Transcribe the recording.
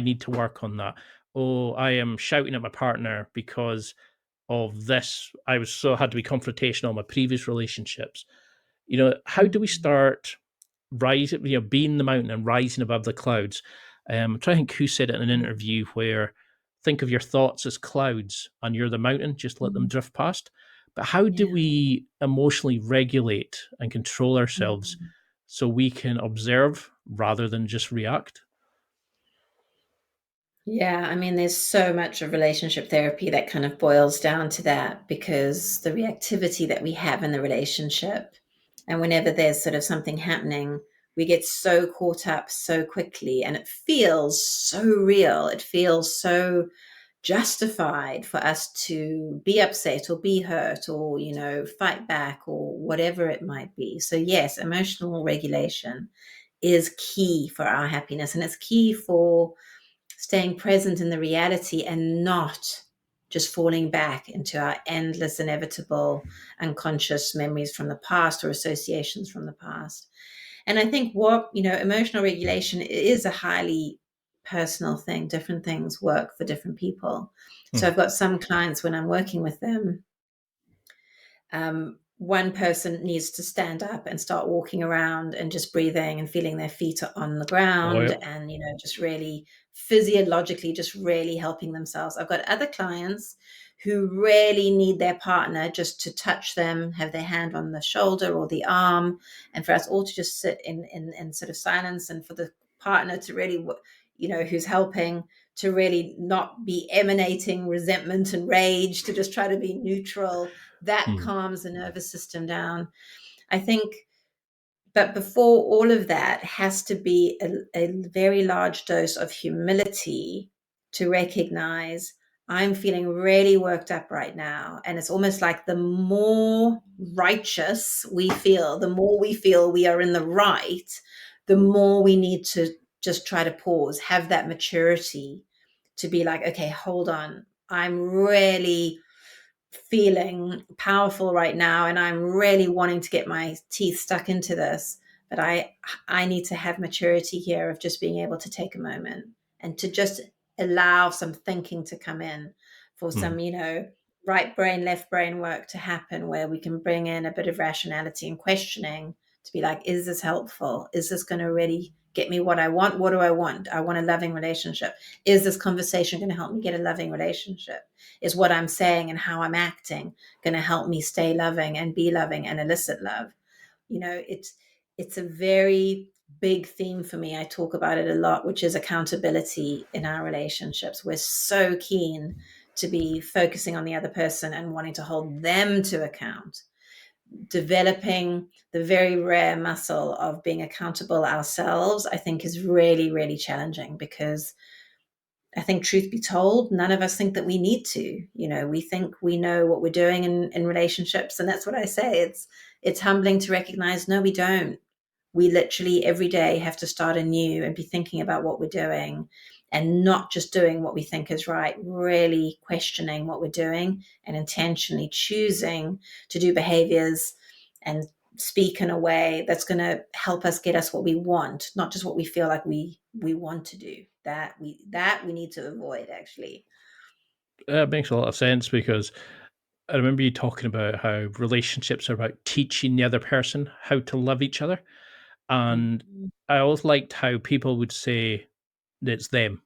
need to work on that. Oh, I am shouting at my partner because of this. I was so had to be confrontational in my previous relationships. How do we Mhm. start rising, being the mountain and rising above the clouds? I'm trying to think who said it in an interview where think of your thoughts as clouds and you're the mountain, just let them Mhm. drift past. But how do Yeah. we emotionally regulate and control ourselves Mhm. so we can observe rather than just react? Yeah, I mean, there's so much of relationship therapy that kind of boils down to that because the reactivity that we have in the relationship, and whenever there's sort of something happening, we get so caught up so quickly and it feels so real. It feels so justified for us to be upset or be hurt or, fight back or whatever it might be. So, yes, emotional regulation is key for our happiness and it's key for staying present in the reality and not just falling back into our endless, inevitable, unconscious memories from the past or associations from the past. And I think emotional regulation is a highly personal thing. Different things work for different people. So Hmm. I've got some clients when I'm working with them, one person needs to stand up and start walking around and just breathing and feeling their feet are on the Oh, ground yeah. and just really physiologically just really helping themselves. I've got other clients who really need their partner just to touch them, have their hand on the shoulder or the arm, and for us all to just sit in sort of silence, and for the partner to really who's helping to really not be emanating resentment and rage, to just try to be neutral. That Hmm. calms the nervous system down, I think. But before all of that has to be a very large dose of humility to recognize I'm feeling really worked up right now. And it's almost like the more righteous we feel, the more we feel we are in the right, the more we need to just try to pause, have that maturity to be like, okay, hold on. I'm really feeling powerful right now and I'm really wanting to get my teeth stuck into this, but I need to have maturity here of just being able to take a moment and to just allow some thinking to come in, for Hmm. some right brain left brain work to happen, where we can bring in a bit of rationality and questioning to be like, is this helpful? Is this going to really get me what I want? What do I want? I want a loving relationship. Is this conversation going to help me get a loving relationship? Is what I'm saying and how I'm acting going to help me stay loving and be loving and elicit love? It's a very big theme for me. I talk about it a lot, which is accountability in our relationships. We're so keen to be focusing on the other person and wanting to hold them to account. Developing the very rare muscle of being accountable ourselves, I think, is really, really challenging, because I think, truth be told, none of us think that we need to. We think we know what we're doing in relationships. And that's what I say. It's humbling to recognize, no, we don't. We literally every day have to start anew and be thinking about what we're doing, and not just doing what we think is right, really questioning what we're doing and intentionally choosing to do behaviors and speak in a way that's going to help us get us what we want, not just what we feel like we want to do. That we need to avoid, actually. That makes a lot of sense because I remember you talking about how relationships are about teaching the other person how to love each other. And Mhm. I always liked how people would say that it's them.